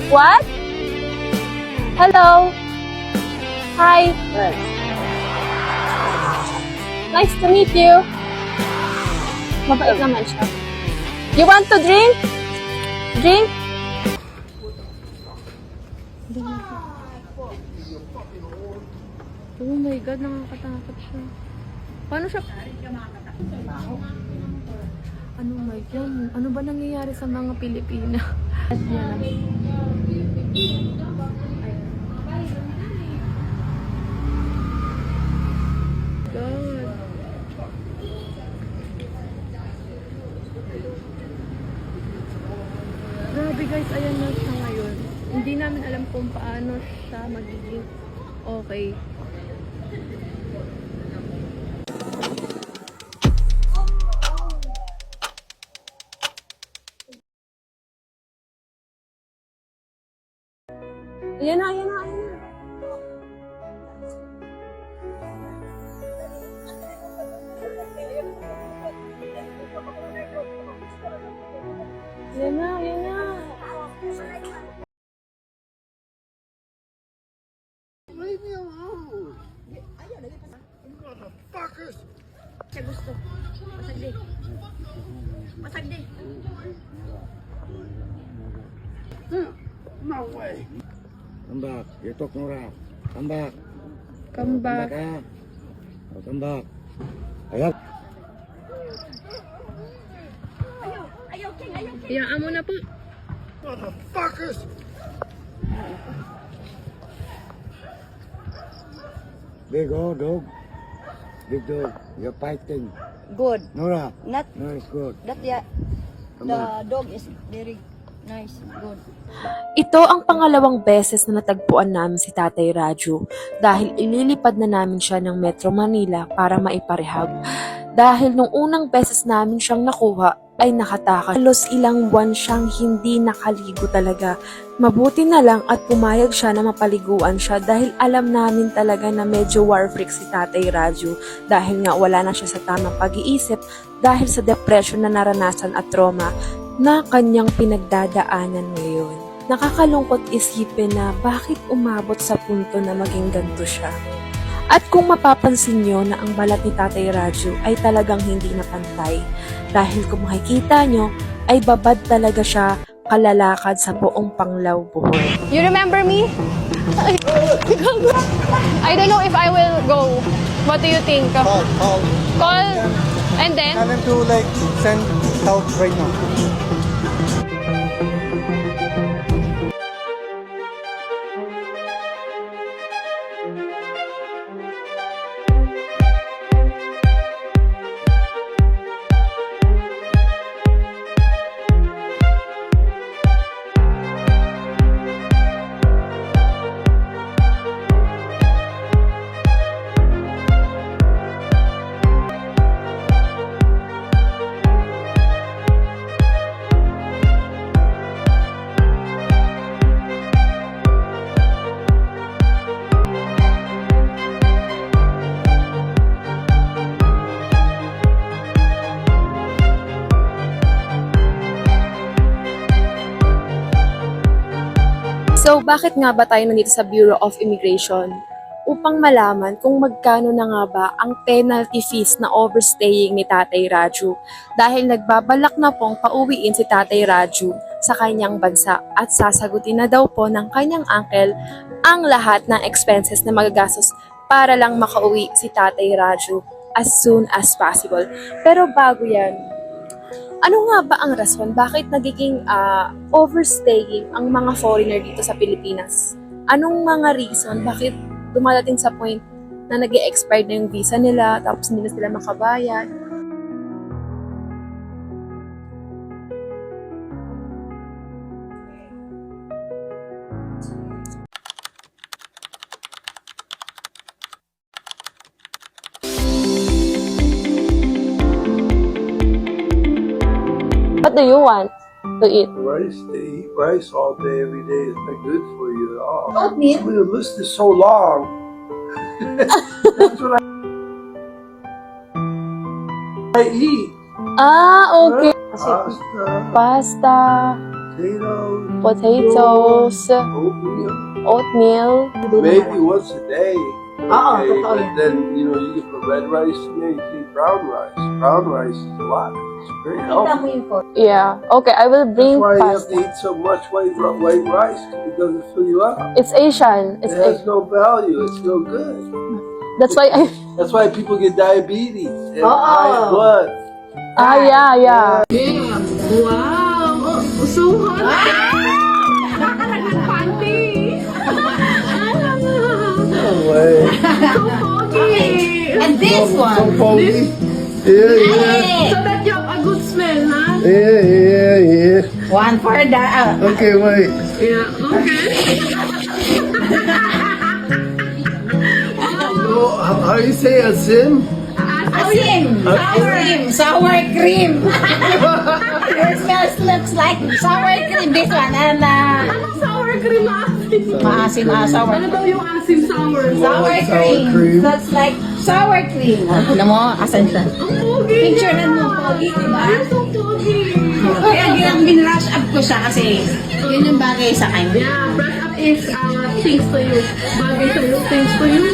What? Hello? Hi. Nice to meet you. Mabait naman siya. You want to drink? Drink? Oh my God, nakakatakot siya. Paano siya? Ano my God? Ano ba nangyayari sa mga Pilipina? God. Grabe guys, ayan na siya ngayon. Hindi namin alam kung paano siya magiging okay. Ayan na, ayan na, ayan na. Ayan na, ayan na. Leave me alone. Motherfuckers. Siya gusto. Masagdi. Masagdi. No way. Come back. You talk Nora. Come back. Come back. Ah. Oh, come back. Ayan. Ayaw, King. Ayaw, King. Iyaan mo na po. Motherfuckers. Big old dog. Big dog. You're fighting. Good. Nora. Not Nora is good. that Come back. dog is very nice. Good. Ito ang pangalawang beses na natagpuan namin si Tatay Raju dahil ililipad na namin siya ng Metro Manila para maiparehab. Dahil nung unang beses namin siyang nakuha ay nakatakas. Halos ilang buwan siyang hindi nakaligo talaga. Mabuti na lang at pumayag siya na mapaliguan siya dahil alam namin talaga na medyo war freak si Tatay Raju dahil nga wala na siya sa tamang pag-iisip dahil sa depression na naranasan at trauma na kanyang pinagdadaanan ngayon. Nakakalungkot isipin na bakit umabot sa punto na maging ganito siya. At kung mapapansin nyo na ang balat ni Tatay Raju ay talagang hindi na pantay. Dahil kung makikita nyo, ay babad talaga siya kalalakad sa buong Panglao buhol. You remember me? I don't know if I will go. What do you think? Call. Call and then? Tell him to like send help right now. So, bakit nga ba tayo nandito sa Bureau of Immigration? Upang malaman kung magkano na nga ba ang penalty fees na overstaying ni Tatay Raju dahil nagbabalak na pong pauwiin si Tatay Raju sa kanyang bansa at sasagutin na daw po ng kanyang uncle ang lahat ng expenses na magagastos para lang makauwi si Tatay Raju as soon as possible. Pero bago yan, ano nga ba ang rason bakit nagiging overstaying ang mga foreigner dito sa Pilipinas? Anong mga reason bakit dumadating sa point na nag-e-expire na yung visa nila tapos hindi na sila makabayad? What do you want to eat? Rice, they eat rice all day, every day. It's not good for you at all. Oatmeal? I mean, the list is so long. That's what I eat. Ah, okay. Pasta, Pasta. potatoes, potatoes, oatmeal. oatmeal. Maybe once a day. Okay, totoo but yan. then, you know, you can put red rice in there, you can eat brown rice. Brown rice is a lot. It's very Kita healthy. mo yung photo. Yeah. Okay, I will That's bring why you have to pasta. eat so much white rice, 'cause it doesn't fill you up. It's Asian. It It's has Asian. no value. It's no good. That's why I... That's why people get diabetes and Oh. high blood. Ah, yeah. Wow! So hot! Nakakalagang panty! No way. Okay! And this one. Foggy. Yeah. So that you have a good smell, huh? Yeah. One for the... Okay, wait. Yeah, okay. So, how do you say asin? Sour cream. Your smells looks like sour cream. This one. And Anong sour cream asin? maasim, sour. Ano daw yung asim sour? Sour cream. cream. Looks like sour cream. Alam mo, asan siya? Ang pogi Picture niya. na mo, pogi, diba? You're so pogi. Kaya bin-rush up ko siya kasi yun yung bagay sa kanya. Yeah, brush up is things to you. Bagay sa'yo, things to you.